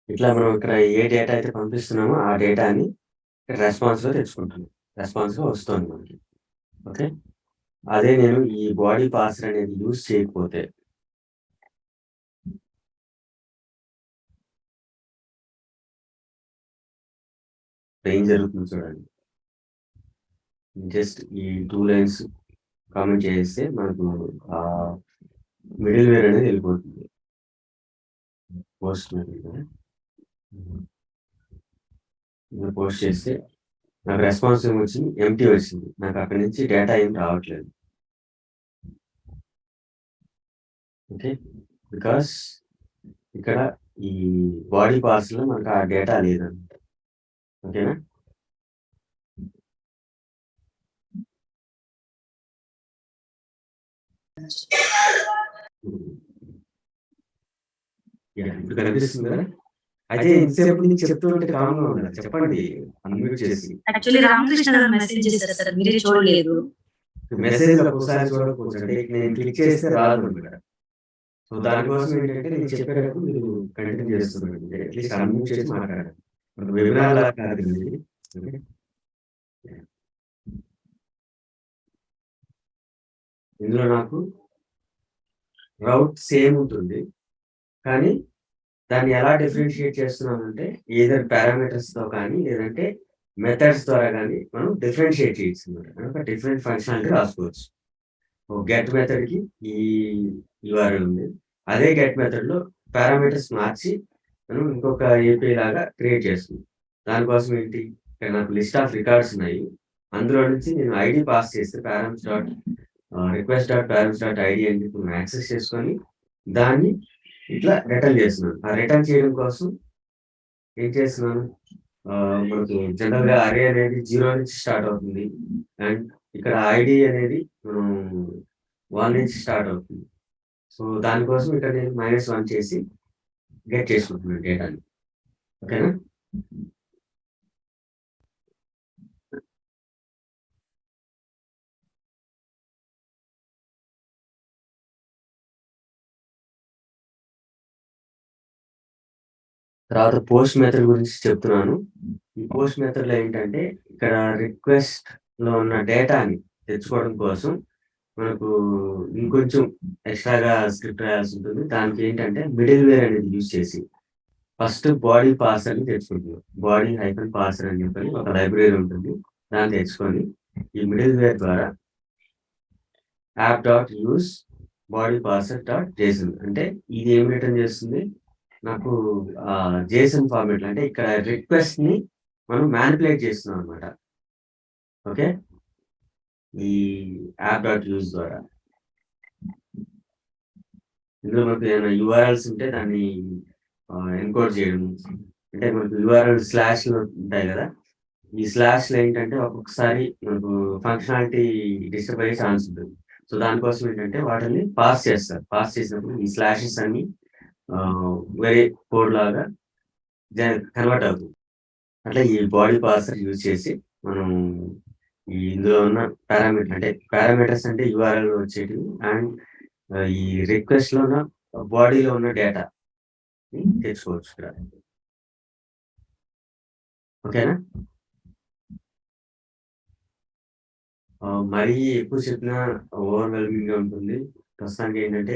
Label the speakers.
Speaker 1: ఇట్లా మనం ఇక్కడ ఏ డేటా అయితే పంపిస్తున్నామో ఆ డేటాని రెస్పాన్స్‌లో తెచ్చుకుంటున్నాం. రెస్పాన్స్‌గా వస్తుంది మనకి. ఓకే. అదే నేను ఈ బాడీ పార్సర్ అనేది యూజ్ చేయకపోతే ఏం జరుగుతుందో చూడండి. జస్ట్ ఈ 2 లైన్స్ కామెంట్ చేస్తే మనకు మిడిల్ వేర్ అనేది వెళ్ళిపోతుంది. పోస్ట్ మీద పోస్ట్ చేస్తే నాకు రెస్పాన్స్ ఏమొచ్చింది, ఎంప్టీ వచ్చింది. నాకు అక్కడి నుంచి డేటా ఏం రావట్లేదు. ఓకే. బికాస్ ఇక్కడ ఈ బాడీ పార్ట్స్‌లో మనకు ఆ డేటా లేదన్నమాట. ఓకేనా? ఇప్పుడు కనిపిస్తుంది కదా? అయితే ఇంతసేపు నుంచి చెప్తుంటే కామ్గా ఉండాలి. చెప్పండి అన్మ్యూట్ చేసి.
Speaker 2: యాక్చువల్లీ రామకృష్ణ గారు మెసేజ్ చేశారు సార్, మీరే చూడలేదు.
Speaker 1: మెసేజ్ ఒకసారి చూడకపోవచ్చు. అంటే నేను క్లిక్ చేస్తే రాదు అనమాట. సో దానికోసం ఏంటంటే నేను చెప్పేటప్పుడు మీరు కంటిన్యూ చేస్తున్నారండి. అట్లీస్ట్ అన్మ్యూట్ చేసి మాట్లాడాలి. మనకు వెబినార్ లాగా కాదు ఇది. ఓకే. ఇందులో నాకు రౌట్ సేమ్ ఉంటుంది. కానీ దాన్ని ఎలా డిఫరెన్షియేట్ చేస్తున్నానంటే ఏదర్ పారామీటర్స్‌తో కానీ లేదంటే మెథడ్స్ ద్వారా కానీ మనం డిఫరెన్షియేట్ చేయొచ్చు అన్నమాట. ఒక డిఫరెంట్ ఫంక్షనాలిటీ రాసుకోవచ్చు. గెట్ మెథడ్‌కి ఈ యూఆర్ఎల్ ఉంది. అదే గెట్ మెథడ్‌లో పారామీటర్స్ మార్చి మనం ఇంకొక ఏపీఐ లాగా క్రియేట్ చేస్తున్నాం. దానికోసం ఏంటి, ఇక్కడ నాకు లిస్ట్ ఆఫ్ రికార్డ్స్ ఉన్నాయి. అందులో నుంచి నేను ఐడీ పాస్ చేస్తే params dot request dot params dot ID అని చెప్పి మనం యాక్సెస్ చేసుకొని దాన్ని ఇట్లా రిటర్న్ చేస్తున్నాను. ఆ రిటర్న్ చేయడం కోసం ఏం చేస్తున్నాను, మనకు జనరల్‌గా అరే అనేది 0 నుంచి స్టార్ట్ అవుతుంది. అండ్ ఇక్కడ ఐడీ అనేది మనం 1 నుంచి స్టార్ట్ అవుతుంది. సో దానికోసం ఇక్కడ నేను -1 చేసి గెట్ చేసుకుంటున్నాను డేటాని. ఓకేనా? తర్వాత పోస్ట్ మెథడ్ గురించి చెప్తున్నాను. ఈ పోస్ట్ మెథడ్‌లో ఏంటంటే ఇక్కడ రిక్వెస్ట్‌లో ఉన్న డేటాని తెచ్చుకోవడం కోసం మనకు ఇంకొంచెం ఎక్స్‌ట్రాగా స్క్రిప్ట్ రాయాల్సి ఉంటుంది. దానికి ఏంటంటే మిడిల్ వేర్ అనేది యూజ్ చేసి ఫస్ట్ బాడీ పార్సర్‌ని తెచ్చుకుంటున్నాం. బాడీ హైఫన్ పార్సర్ అని చెప్పని ఒక లైబ్రరీ ఉంటుంది. దాన్ని తెచ్చుకొని ఈ మిడిల్ వేర్ ద్వారా app dot use body parser dot JSON అంటే ఇది ఏం రిటర్న్ చేస్తుంది, నాకు జేసన్ ఫార్మాట్ అంటే ఇక్కడ రిక్వెస్ట్‌ని మనం మ్యానిపులేట్ చేస్తున్నాం అనమాట. ఓకే. ఈ యాప్ డాట్ యూజ్ ద్వారా ఇందులో మనకు ఏమైనా యూఆర్ఎల్స్ ఉంటే దాన్ని ఎన్కోడ్ చేయడం. అంటే మనకు యూఆర్ఎల్ స్లాష్‌లు ఉంటాయి కదా! ఈ స్లాష్‌లు ఏంటంటే ఒక్కొక్కసారి మనకు ఫంక్షనాలిటీ డిస్టర్బ్ అయ్యే ఛాన్స్ ఉంటుంది. సో దానికోసం ఏంటంటే వాటిని పాస్ చేస్తారు. పాస్ చేసినప్పుడు ఈ స్లాషెస్ అన్నీ వేరే కోడ్ లాగా కన్వర్ట్ అవుతుంది. అట్లా ఈ బాడీ పార్సర్ యూజ్ చేసి మనం ఈ ఇందులో ఉన్న పారామీటర్స్ అంటే యూఆర్ఎల్ వచ్చేటివి అండ్ ఈ రిక్వెస్ట్‌లో ఉన్న బాడీలో ఉన్న డేటా తెచ్చుకోవచ్చు ఇక్కడ. ఓకేనా? మరీ ఎక్కువ చెప్పినా ఓవర్‌వెల్మింగ్‌గా ఉంటుంది. ప్రస్తుతానికి ఏంటంటే